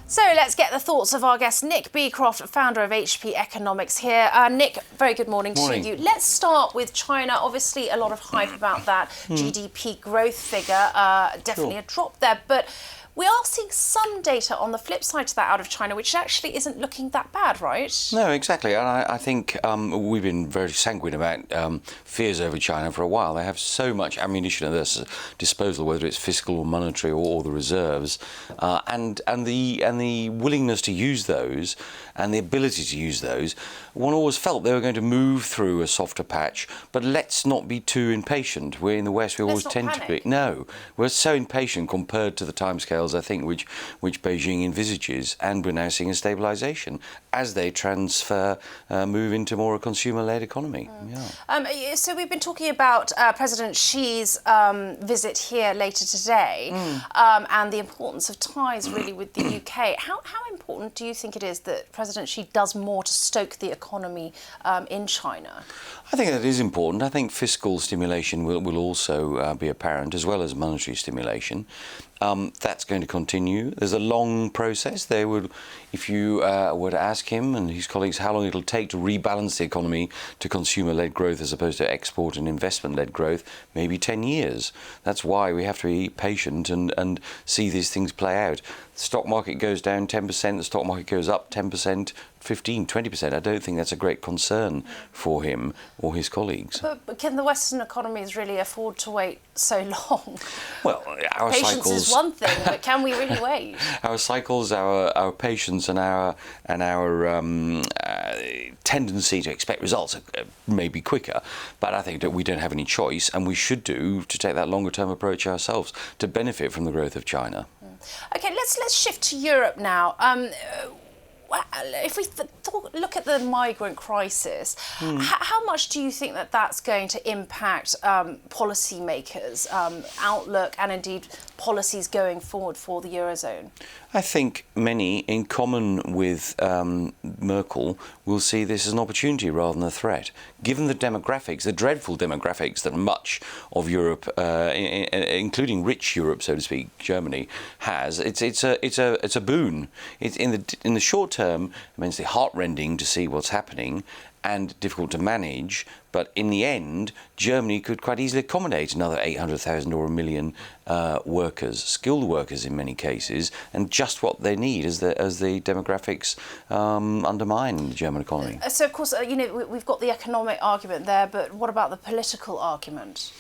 So let's get the thoughts of our guest, Nick Beecroft, founder of HP Economics here. Nick, very good morning to you. Let's start with China. Obviously, a lot of hype about that GDP growth figure. Definitely a drop there. But we are seeing some data on the flip side to that out of China, which actually isn't looking that bad, right? No, exactly. And I think we've been very sanguine about fears over China for a while. They have so much ammunition at their disposal, whether it's fiscal or monetary or the reserves, and the willingness to use those and the ability to use those. One always felt they were going to move through a softer patch, but let's not be too impatient. We're in the West, we always tend to be. No, we're so impatient compared to the timescales, I think, which Beijing envisages, and we're now seeing a stabilisation as they move into more a consumer-led economy. Yeah. So we've been talking about President Xi's visit here later today, and the importance of ties really with the UK. How important do you think it is that President Xi does more to stoke the economy in China? I think that is important. I think fiscal stimulation will also be apparent, as well as monetary stimulation. That's going to continue. There's a long process. If you were to ask him and his colleagues how long it'll take to rebalance the economy to consumer-led growth as opposed to export and investment-led growth, maybe 10 years. That's why we have to be patient and see these things play out. The stock market goes down 10%, the stock market goes up 10%, 15, 20%. I don't think that's a great concern for him or his colleagues. But can the Western economies really afford to wait so long? Well, our patience cycles is one thing, but can we really wait? Our cycles, our patience, and our tendency to expect results may be quicker, but I think that we don't have any choice, and we should to take that longer-term approach ourselves to benefit from the growth of China. Okay, let's shift to Europe now. If we look at the migrant crisis, how much do you think that that's going to impact policymakers' outlook and indeed policies going forward for the Eurozone? I think many, in common with Merkel, will see this as an opportunity rather than a threat. Given the demographics, the dreadful demographics that much of Europe, including rich Europe, so to speak, Germany, has, it's a boon. It's in the short term, immensely heartrending to see what's happening and difficult to manage, but in the end, Germany could quite easily accommodate another 800,000 or 1 million workers, skilled workers in many cases, and just what they need as the demographics undermine the German economy. So, of course, we've got the economic argument there, but what about the political argument?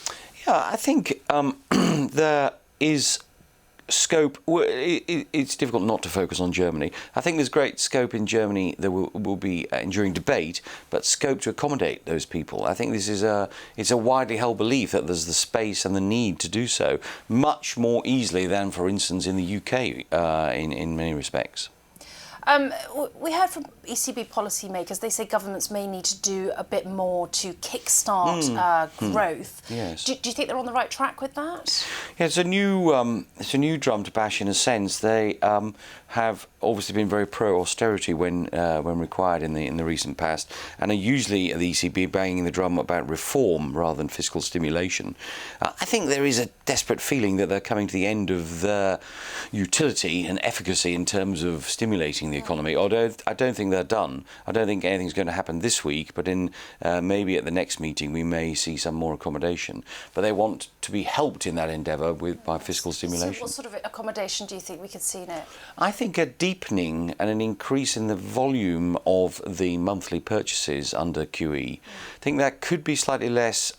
Yeah, I think there is scope. It's difficult not to focus on Germany. I think there's great scope in Germany. There will be enduring debate, but scope to accommodate those people. I think this is it's a widely held belief that there's the space and the need to do so much more easily than, for instance, in the UK in many respects. We heard from ECB policymakers, they say governments may need to do a bit more to kickstart growth. Yes. Do you think they're on the right track with that? Yeah, it's a new drum to bash in a sense. They have obviously been very pro-austerity when required in the recent past, and are usually the ECB banging the drum about reform rather than fiscal stimulation. I think there is a desperate feeling that they're coming to the end of their utility and efficacy in terms of stimulating the economy. Although I don't think they're done. I don't think anything's going to happen this week, but in maybe at the next meeting we may see some more accommodation. But they want to be helped in that endeavour by fiscal stimulation. So what sort of accommodation do you think we could see in it? I think a deepening and an increase in the volume of the monthly purchases under QE. I think that could be slightly less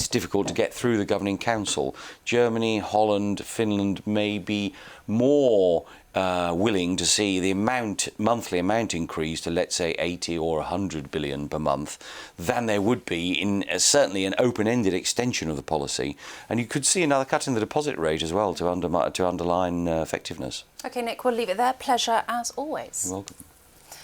difficult to get through the governing council. Germany, Holland, Finland may be more willing to see the monthly amount increase to, let's say, 80 or 100 billion per month than there would be in certainly an open-ended extension of the policy. And you could see another cut in the deposit rate as well to underline effectiveness. OK, Nick, we'll leave it there. Pleasure as always. You're welcome.